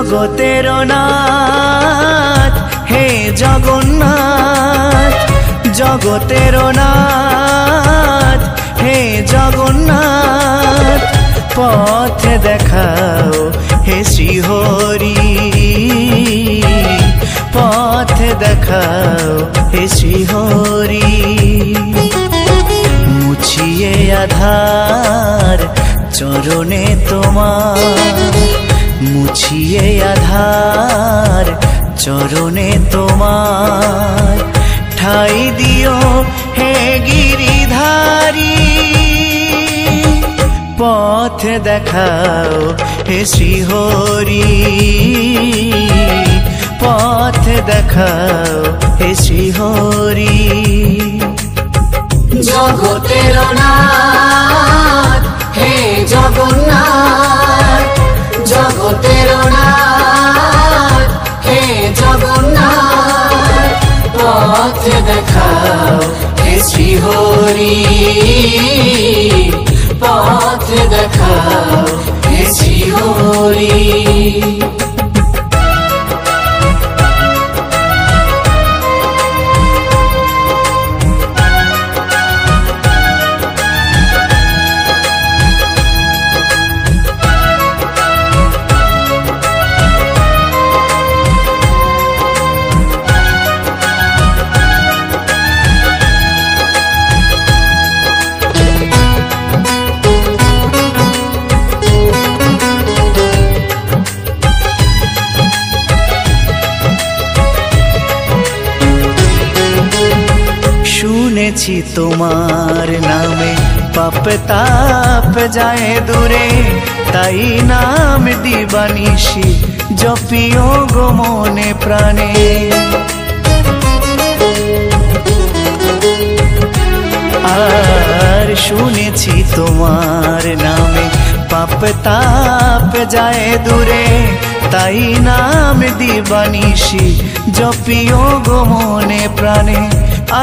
জগতের নাথ হে জগন্নাথ, জগতের নাথ হে জগন্নাথ, পথ দেখাও হে শ্রীহরি, পথ দেখাও হে শ্রীহরি। মুছিয়ে আধার চরণে তোমার, মুছিয়ে আধার চরণে তোমার, ঠাই দিও হে গিরিধারী, পথ দেখাও হে শ্রীহরি, পথ দেখাও হে শ্রীহরি। জগতের নাথ হে জগন্নাথ, জগতের নাথ হে জগন্নাথ, পথ দেখাও হে শ্রীহরি, পথ দেখাও হে শ্রীহরি। শুনেছি তোমার নামে পাপ তাপ যায় দূরে, তাই নাম দিবানিশি জপিও গো মনে প্রাণে। আর শুনেছি তোমার নামে পাপ তাপ যায় দূরে, তাই নাম দিবানিশি জপিও গো মনে প্রাণে।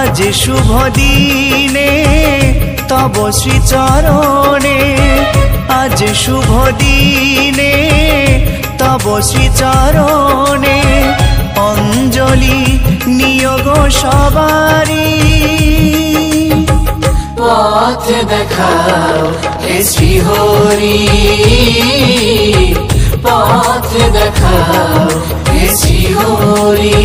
আজ শুভ দিনে তব শ্রীচরণে, আজ শুভ দিনে তব শ্রীচরণে, অঞ্জলি নিয়োগ সবারি, পথ দেখাও হে শ্রীহরি, পথ দেখাও হে শ্রীহরি।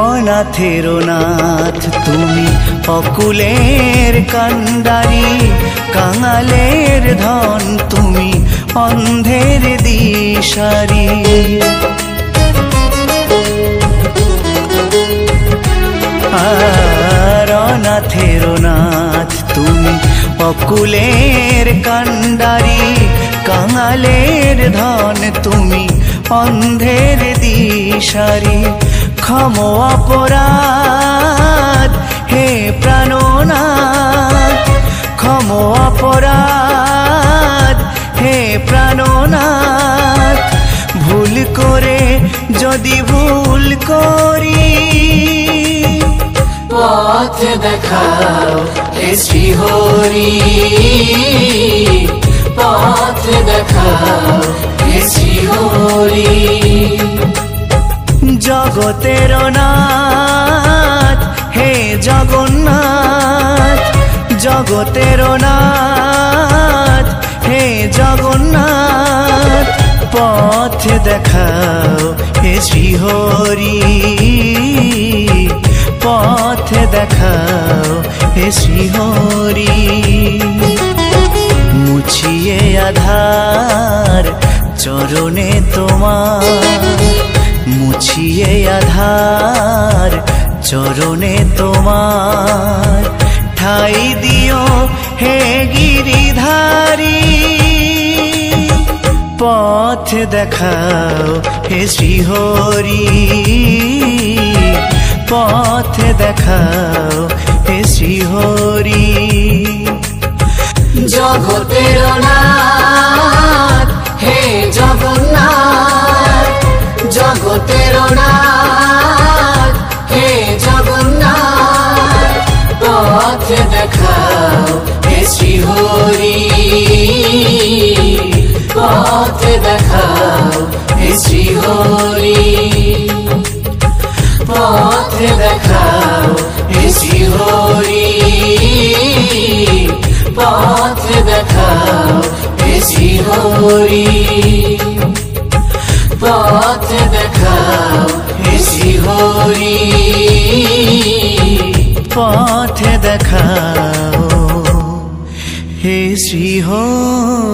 অনাথের নাথ তুমি অকুলের কান্ডারি, কাঙালের ধন তুমি অন্ধের দিশারি। আর অনাথের নাথ তুমি অকুলের কান্ডারি, কাঙালের ধন তুমি অন্ধের দিশারি। ক্ষম অপরাধ হে প্রাণনাথ, ক্ষম অপরাধ হে প্রাণনাথ, ভুল করে যদি ভুল করি, পথ দেখাও হে শ্রীহরি, পথ দেখাও হে শ্রীহরি। জগতের নাথ হে জগন্নাথ, জগতের নাথ হে জগন্নাথ, পথ দেখাও হে শ্রীহরি, পথ দেখাও হে শ্রীহরি। মুছিয়ে আধার চরণে তোমার, মুছিয়ে আধার চরণে তোমার, ঠাই দিও হে গিরিধারী পথ দেখাও হে শ্রীহরি পথ দেখাও হে শ্রীহরি জগতের নাথ হে জগন্নাথ জগতের নাথ হে জগন্নাথ পথ দেখাও হে শ্রীহরি পথ দেখাও হে শ্রীহরি পথ দেখাও হে শ্রীহরি পথ দেখাও হে শ্রীহরি পথ দেখাও হে শ্রীহরি পথ দেখাও হে শ্রীহরি।